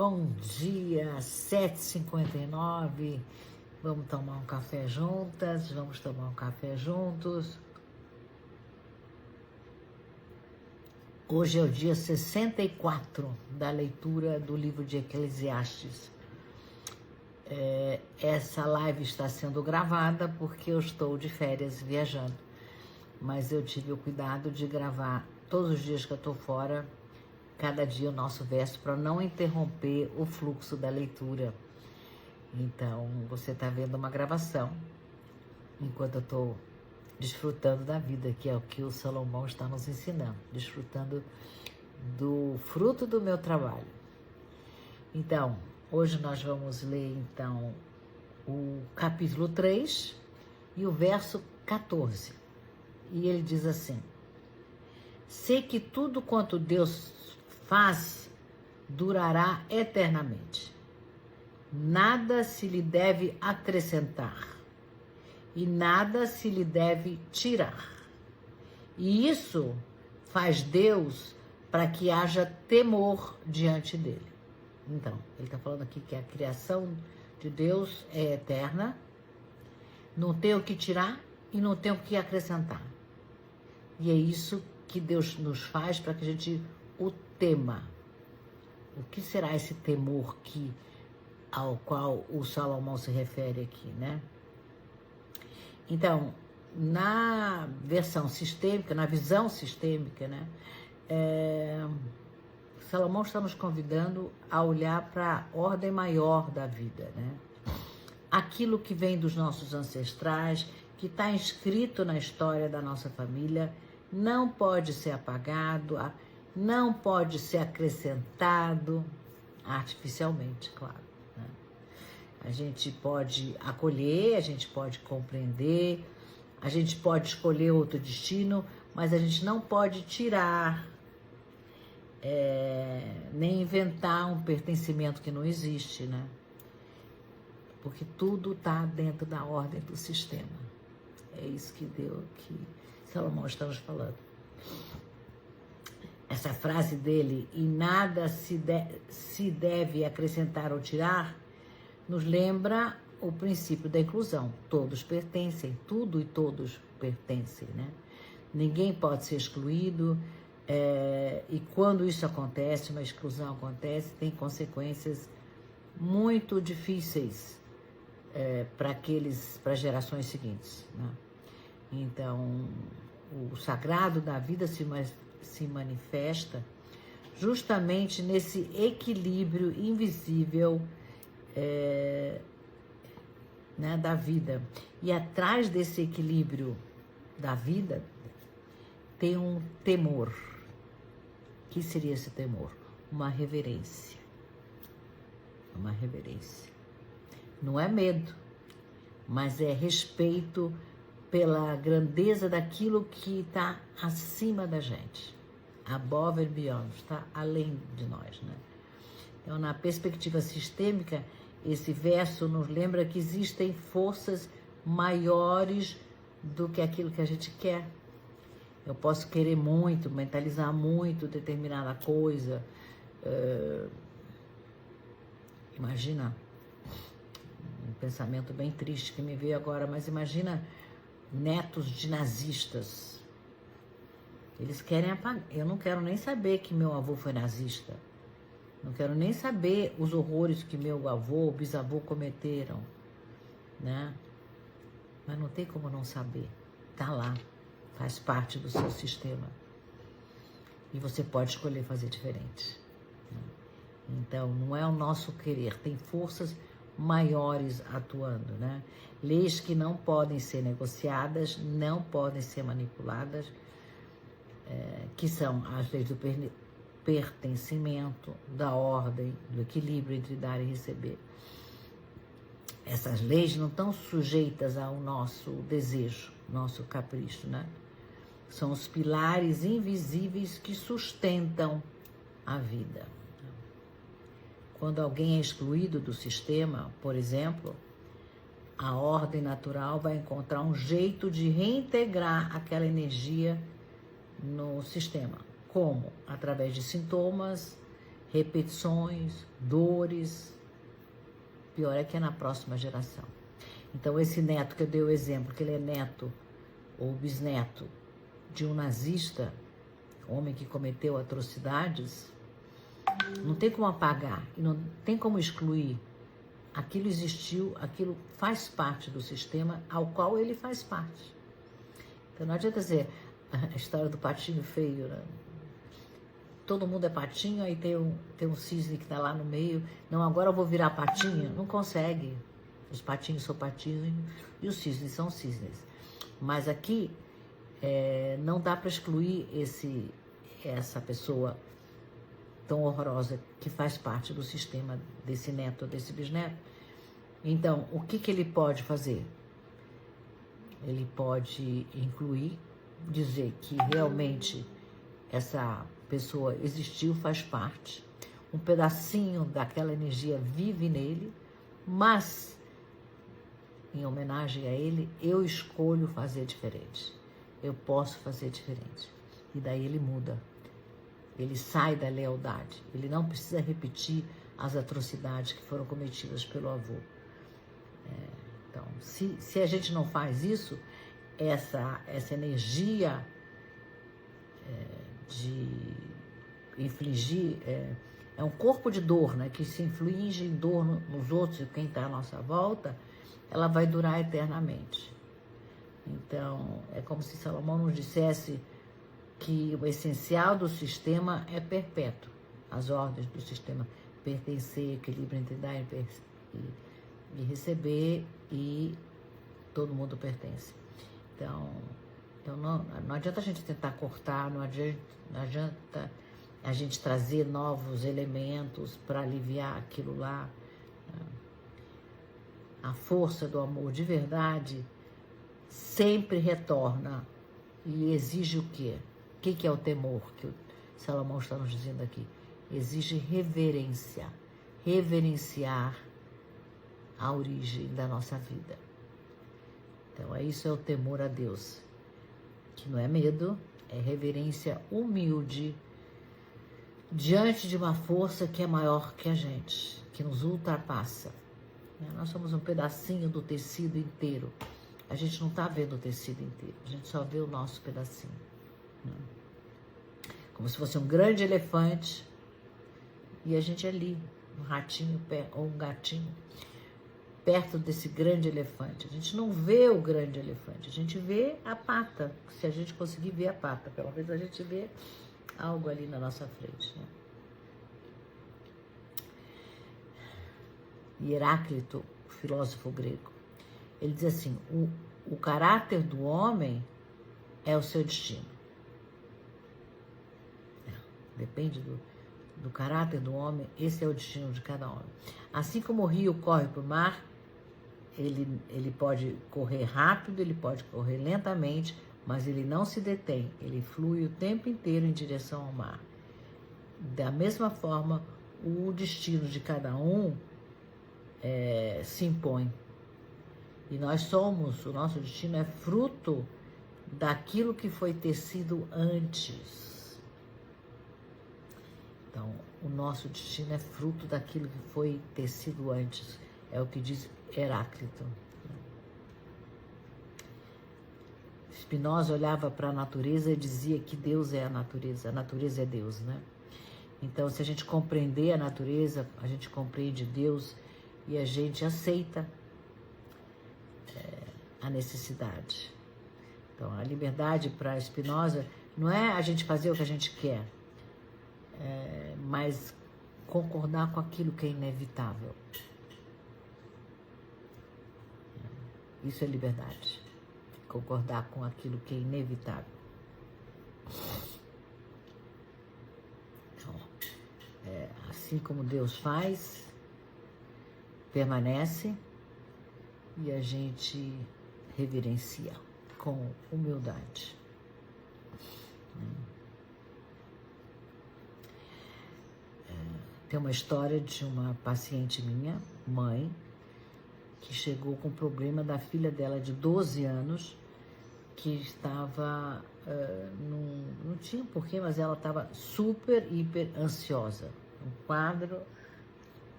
Bom dia, 7h59. Vamos tomar um café juntas, vamos tomar um café juntos. Hoje é o dia 64 da leitura do livro de Eclesiastes. Essa live está sendo gravada porque eu estou de férias viajando, mas eu tive o cuidado de gravar todos os dias que eu estou fora, cada dia o nosso verso, para não interromper o fluxo da leitura. Então, você está vendo uma gravação, enquanto eu estou desfrutando da vida, que é o que o Salomão está nos ensinando, desfrutando do fruto do meu trabalho. Então, hoje nós vamos ler, então, o capítulo 3 e o verso 14. E ele diz assim: sei que tudo quanto Deus faz durará eternamente. Nada se lhe deve acrescentar e nada se lhe deve tirar. E isso faz Deus para que haja temor diante dele. Então, ele está falando aqui que a criação de Deus é eterna, não tem o que tirar e não tem o que acrescentar. E é isso que Deus nos faz para que a gente o tema. O que será esse temor ao qual o Salomão se refere aqui, né? Então, na versão sistêmica, na visão sistêmica, né? Salomão está nos convidando a olhar para a ordem maior da vida, né? Aquilo que vem dos nossos ancestrais, que está inscrito na história da nossa família, não pode ser apagado, não pode ser acrescentado artificialmente, claro, né? A gente pode acolher, a gente pode compreender, a gente pode escolher outro destino, mas a gente não pode tirar, nem inventar um pertencimento que não existe, né? Porque tudo está dentro da ordem do sistema. É isso que Salomão está nos falando. Essa frase dele, e nada se deve acrescentar ou tirar, nos lembra o princípio da inclusão. Todos pertencem, tudo e todos pertencem, né? Ninguém pode ser excluído, e quando isso acontece, uma exclusão acontece, tem consequências muito difíceis para as gerações seguintes, né? Então, o sagrado da vida se manifesta justamente nesse equilíbrio invisível, né, da vida. E atrás desse equilíbrio da vida tem um temor. O que seria esse temor? Uma reverência. Uma reverência. Não é medo, mas é respeito pela grandeza daquilo que está acima da gente. Above and beyond, está além de nós, né? Então, na perspectiva sistêmica, esse verso nos lembra que existem forças maiores do que aquilo que a gente quer. Eu posso querer muito, mentalizar muito determinada coisa. Imagina, um pensamento bem triste que me veio agora, mas imagina netos de nazistas. Eles querem apagar. Eu não quero nem saber que meu avô foi nazista. Não quero nem saber os horrores que meu avô ou bisavô cometeram, né? Mas não tem como não saber. Tá lá. Faz parte do seu sistema. E você pode escolher fazer diferente, né? Então, não é o nosso querer. Tem forças maiores atuando, né? Leis que não podem ser negociadas, não podem ser manipuladas, que são as leis do pertencimento, da ordem, do equilíbrio entre dar e receber. Essas leis não estão sujeitas ao nosso desejo, nosso capricho, né? São os pilares invisíveis que sustentam a vida. Quando alguém é excluído do sistema, por exemplo, a ordem natural vai encontrar um jeito de reintegrar aquela energia no sistema. Como? Através de sintomas, repetições, dores. Pior é que é na próxima geração. Então, esse neto que eu dei o exemplo, que ele é neto ou bisneto de um nazista, homem que cometeu atrocidades, não tem como apagar e não tem como excluir. Aquilo existiu, aquilo faz parte do sistema ao qual ele faz parte. Então não adianta dizer a história do patinho feio, né? Todo mundo é patinho, aí tem um cisne que está lá no meio. Não, agora eu vou virar patinho. Não consegue. Os patinhos são patinhos e os cisnes são cisnes. Mas aqui não dá para excluir essa pessoa tão horrorosa que faz parte do sistema desse neto, desse bisneto. Então, o que ele pode fazer? Ele pode incluir, dizer que realmente essa pessoa existiu, faz parte, um pedacinho daquela energia vive nele, mas, em homenagem a ele, eu escolho fazer diferente. Eu posso fazer diferente. E daí ele muda. Ele sai da lealdade. Ele não precisa repetir as atrocidades que foram cometidas pelo avô. Então, se a gente não faz isso, essa energia de infligir, é um corpo de dor, né, que se inflige em dor nos outros e quem está à nossa volta, ela vai durar eternamente. Então, é como se Salomão nos dissesse que o essencial do sistema é perpétuo. As ordens do sistema: pertencer, equilíbrio entre dar e receber, e todo mundo pertence. Então não adianta a gente tentar cortar, não adianta a gente trazer novos elementos para aliviar aquilo lá. A força do amor de verdade sempre retorna e exige o quê? O que é o temor que o Salomão está nos dizendo aqui? Exige reverência, reverenciar a origem da nossa vida. Então, isso é o temor a Deus, que não é medo, é reverência humilde diante de uma força que é maior que a gente, que nos ultrapassa. Nós somos um pedacinho do tecido inteiro. A gente não está vendo o tecido inteiro, a gente só vê o nosso pedacinho. Como se fosse um grande elefante e a gente ali, um ratinho ou um gatinho, perto desse grande elefante. A gente não vê o grande elefante, a gente vê a pata, se a gente conseguir ver a pata, pelo menos a gente vê algo ali na nossa frente. E Heráclito, o filósofo grego, ele diz assim: o caráter do homem é o seu destino. Depende do caráter do homem, esse é o destino de cada homem. Assim como o rio corre para o mar, ele pode correr rápido, ele pode correr lentamente, mas ele não se detém, ele flui o tempo inteiro em direção ao mar. Da mesma forma, o destino de cada um se impõe. E o nosso destino é fruto daquilo que foi tecido antes. Então, o nosso destino é fruto daquilo que foi tecido antes. É o que diz Heráclito. Spinoza olhava para a natureza e dizia que Deus é a natureza é Deus, né? Então, se a gente compreender a natureza, a gente compreende Deus e a gente aceita a necessidade. Então, a liberdade para Spinoza não é a gente fazer o que a gente quer, mas concordar com aquilo que é inevitável. Isso é liberdade. Concordar com aquilo que é inevitável. Então, assim como Deus faz, permanece e a gente reverencia com humildade. Tem uma história de uma paciente minha, mãe, que chegou com o problema da filha dela de 12 anos, que estava, não tinha porquê, mas ela estava super, hiper ansiosa. um quadro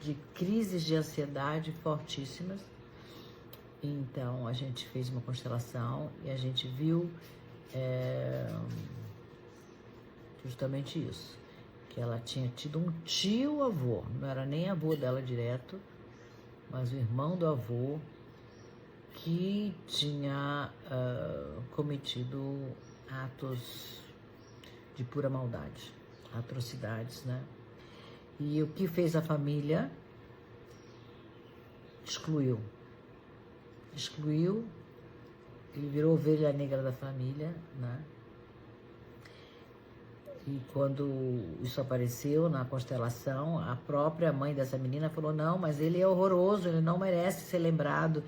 de crises de ansiedade fortíssimas. Então a gente fez uma constelação e a gente viu justamente isso, que ela tinha tido um tio-avô, não era nem avô dela direto, mas o irmão do avô, que tinha cometido atos de pura maldade, atrocidades, né? E o que fez a família? Excluiu, ele virou ovelha negra da família, né? E quando isso apareceu na constelação, a própria mãe dessa menina falou, não, mas ele é horroroso, ele não merece ser lembrado,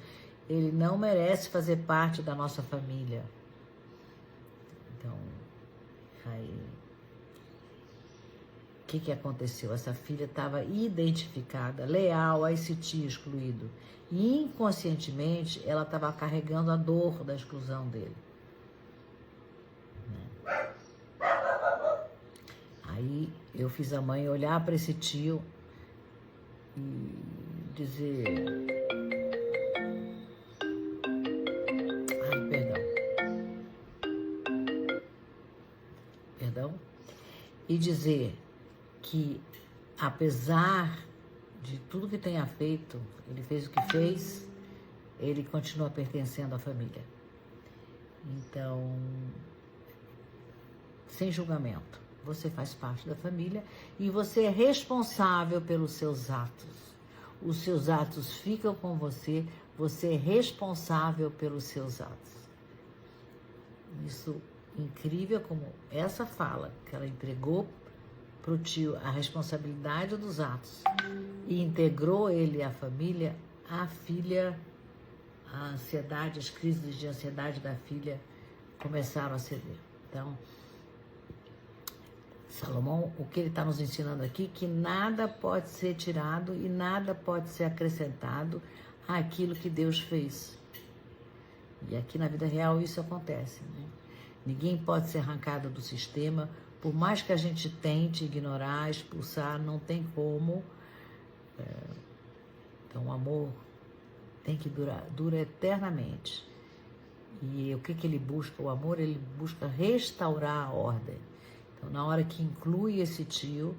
ele não merece fazer parte da nossa família. Então, aí, o que aconteceu? Essa filha estava identificada, leal a esse tio excluído. E inconscientemente, ela estava carregando a dor da exclusão dele. Aí eu fiz a mãe olhar para esse tio e dizer... Perdão. E dizer que, apesar de tudo que tenha feito, ele fez o que fez, ele continua pertencendo à família. Então, sem julgamento. Você faz parte da família e você é responsável pelos seus atos. Os seus atos ficam com você, você é responsável pelos seus atos. Isso incrível como essa fala, que ela entregou para o tio a responsabilidade dos atos e integrou ele à família, a filha, a ansiedade, as crises de ansiedade da filha começaram a ceder. Então, Salomão, o que ele está nos ensinando aqui, que nada pode ser tirado e nada pode ser acrescentado àquilo que Deus fez. E aqui na vida real isso acontece, né? Ninguém pode ser arrancado do sistema, por mais que a gente tente ignorar, expulsar, não tem como. Então o amor tem que dura eternamente. E o que ele busca? O amor, ele busca restaurar a ordem. Então, na hora que inclui esse tio,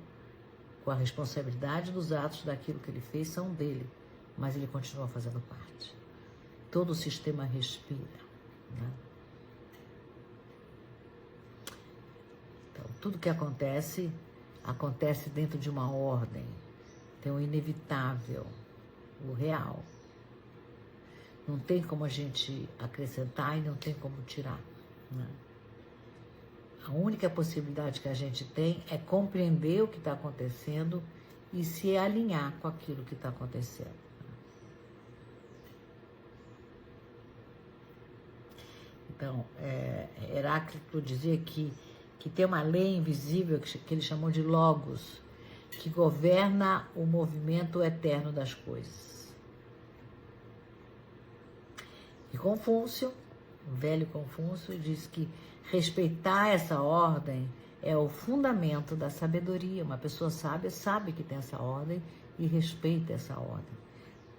com a responsabilidade dos atos daquilo que ele fez, são dele, mas ele continua fazendo parte. Todo o sistema respira, né? Então, tudo que acontece dentro de uma ordem. Tem o inevitável, o real. Não tem como a gente acrescentar e não tem como tirar, né? A única possibilidade que a gente tem é compreender o que está acontecendo e se alinhar com aquilo que está acontecendo. Então, Heráclito dizia que tem uma lei invisível que ele chamou de Logos, que governa o movimento eterno das coisas. E Confúcio, o velho Confúcio, diz que respeitar essa ordem é o fundamento da sabedoria. Uma pessoa sábia sabe que tem essa ordem e respeita essa ordem,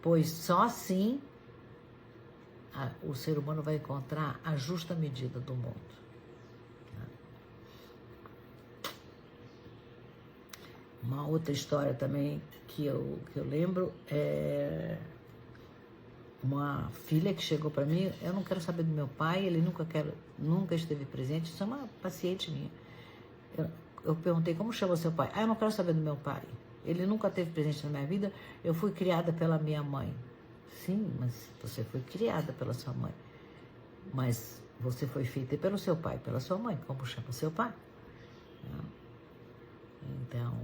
pois só assim o ser humano vai encontrar a justa medida do mundo. Uma outra história também que eu lembro é uma filha que chegou para mim, eu não quero saber do meu pai, ele nunca esteve presente, isso é uma paciente minha. Eu perguntei, como chama seu pai? Eu não quero saber do meu pai, ele nunca esteve presente na minha vida, eu fui criada pela minha mãe. Sim, mas você foi criada pela sua mãe, mas você foi feita pelo seu pai, pela sua mãe, como chama seu pai? Então,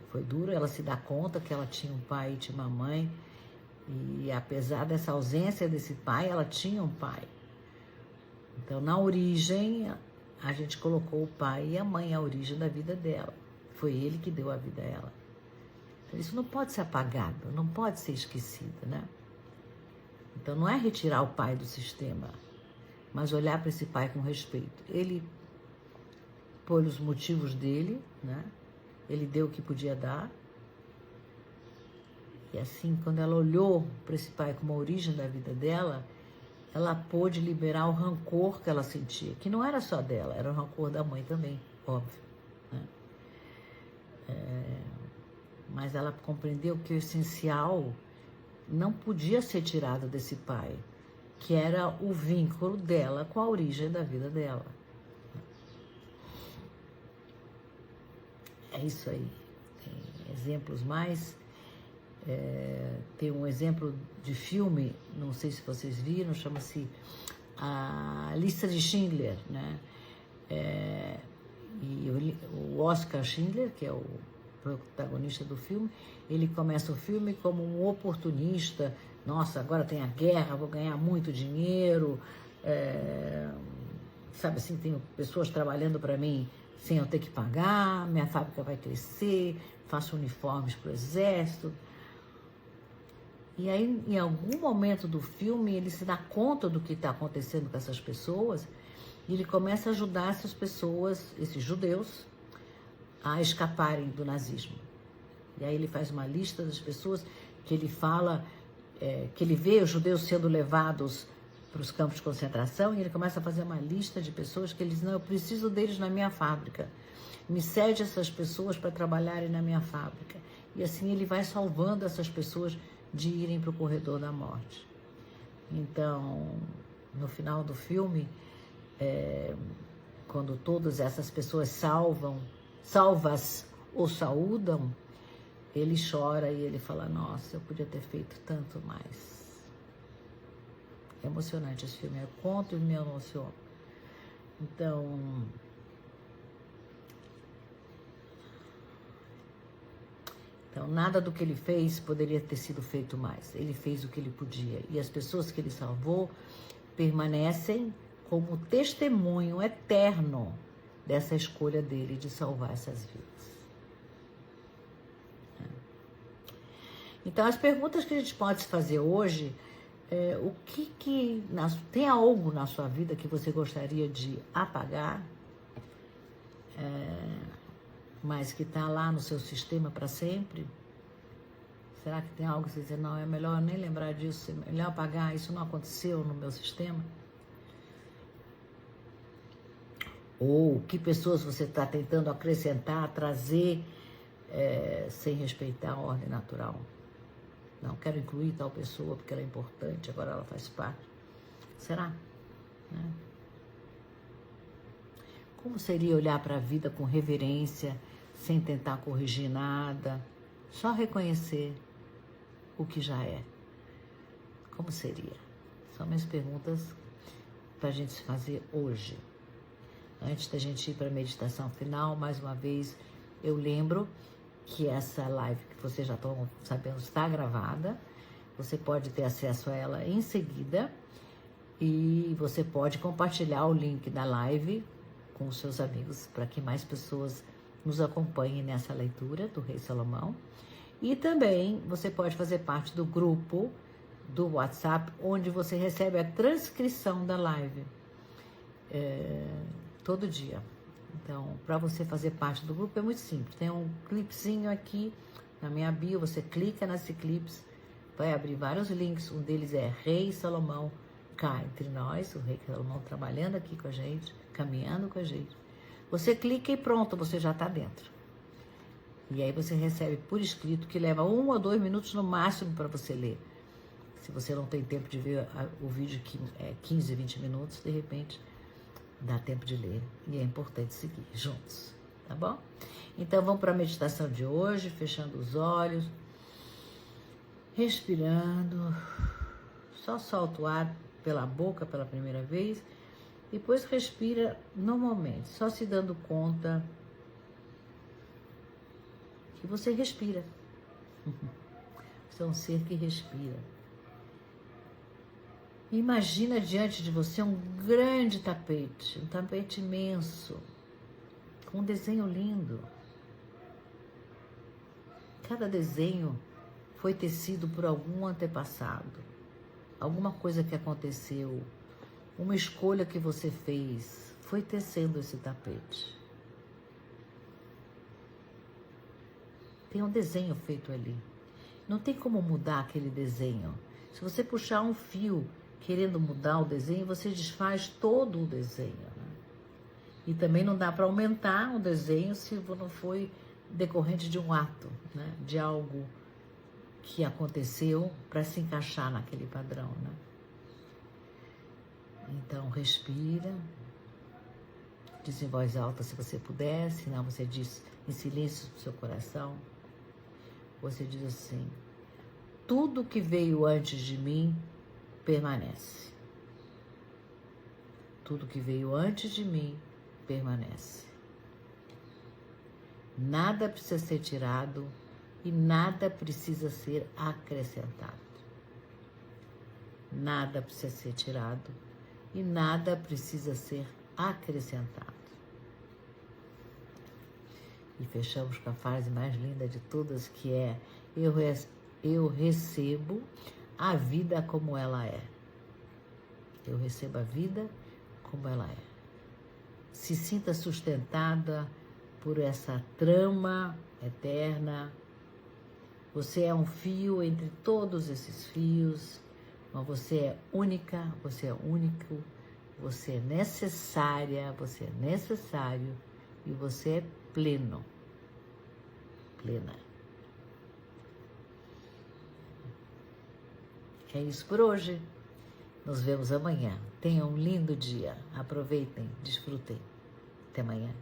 foi duro ela se dar conta que ela tinha um pai e tinha uma mãe. E apesar dessa ausência desse pai, ela tinha um pai. Então, na origem, a gente colocou o pai e a mãe, a origem da vida dela. Foi ele que deu a vida a ela. Então, isso não pode ser apagado, não pode ser esquecido, né? Então, não é retirar o pai do sistema, mas olhar para esse pai com respeito. Ele, por os motivos dele, né? ele deu o que podia dar. E assim, quando ela olhou para esse pai como a origem da vida dela, ela pôde liberar o rancor que ela sentia, que não era só dela, era o rancor da mãe também, óbvio, né? Mas ela compreendeu que o essencial não podia ser tirado desse pai, que era o vínculo dela com a origem da vida dela. É isso aí. Tem exemplos mais. Tem um exemplo de filme, não sei se vocês viram, chama-se A Lista de Schindler, né? E o Oscar Schindler, que é o protagonista do filme, ele começa o filme como um oportunista. Nossa, agora tem a guerra, vou ganhar muito dinheiro, sabe assim, tenho pessoas trabalhando para mim sem eu ter que pagar, minha fábrica vai crescer, faço uniformes para o exército. E aí, em algum momento do filme, ele se dá conta do que está acontecendo com essas pessoas e ele começa a ajudar essas pessoas, esses judeus, a escaparem do nazismo. E aí ele faz uma lista das pessoas que ele fala, que ele vê os judeus sendo levados para os campos de concentração e ele começa a fazer uma lista de pessoas que ele diz, não, eu preciso deles na minha fábrica. Me cede essas pessoas para trabalharem na minha fábrica. E assim ele vai salvando essas pessoas de irem para o corredor da morte. Então, no final do filme, quando todas essas pessoas salvas o saúdam, ele chora e ele fala, nossa, eu podia ter feito tanto mais. É emocionante esse filme, eu conto e me emociono. Então, nada do que ele fez poderia ter sido feito mais. Ele fez o que ele podia. E as pessoas que ele salvou permanecem como testemunho eterno dessa escolha dele de salvar essas vidas. Então, as perguntas que a gente pode se fazer hoje tem algo na sua vida que você gostaria de apagar, mas que está lá no seu sistema para sempre? Será que tem algo que você diz, não, é melhor nem lembrar disso, é melhor apagar, isso não aconteceu no meu sistema? Ou que pessoas você está tentando acrescentar, trazer, sem respeitar a ordem natural? Não, quero incluir tal pessoa porque ela é importante, agora ela faz parte. Será? Né? Como seria olhar para a vida com reverência, sem tentar corrigir nada, só reconhecer o que já é? Como seria? São minhas perguntas para a gente se fazer hoje. Antes da gente ir para a meditação final, mais uma vez, eu lembro que essa live, que vocês já estão sabendo, está gravada. Você pode ter acesso a ela em seguida e você pode compartilhar o link da live com os seus amigos para que mais pessoas nos acompanhem nessa leitura do Rei Salomão. E também você pode fazer parte do grupo do WhatsApp, onde você recebe a transcrição da live todo dia. Então, para você fazer parte do grupo é muito simples. Tem um clipezinho aqui na minha bio, você clica nesse clips, vai abrir vários links. Um deles é Rei Salomão cá entre nós, o Rei Salomão trabalhando aqui com a gente, caminhando com a gente. Você clica e pronto, você já está dentro. E aí você recebe por escrito, que leva 1 ou 2 minutos no máximo para você ler. Se você não tem tempo de ver o vídeo que é 15, 20 minutos, de repente dá tempo de ler. E é importante seguir juntos, tá bom? Então vamos para a meditação de hoje, fechando os olhos, respirando, só solta o ar pela boca pela primeira vez, depois respira normalmente, só se dando conta que você respira. Você é um ser que respira. Imagina diante de você um grande tapete, um tapete imenso, com um desenho lindo. Cada desenho foi tecido por algum antepassado, alguma coisa que aconteceu, uma escolha que você fez, foi tecendo esse tapete. Tem um desenho feito ali. Não tem como mudar aquele desenho. Se você puxar um fio querendo mudar o desenho, você desfaz todo o desenho, né? E também não dá para aumentar o desenho se não foi decorrente de um ato, né? De algo que aconteceu para se encaixar naquele padrão, né? Então, respira, diz em voz alta se você puder, senão você diz em silêncio no seu coração. Você diz assim: tudo que veio antes de mim permanece. Tudo que veio antes de mim permanece. Nada precisa ser tirado e nada precisa ser acrescentado. Nada precisa ser tirado e nada precisa ser acrescentado. E fechamos com a frase mais linda de todas, que é: eu recebo a vida como ela é. Eu recebo a vida como ela é. Se sinta sustentada por essa trama eterna. Você é um fio entre todos esses fios, mas você é única, você é único, você é necessária, você é necessário e você é pleno. Plena. É isso por hoje. Nos vemos amanhã. Tenham um lindo dia. Aproveitem, desfrutem. Até amanhã.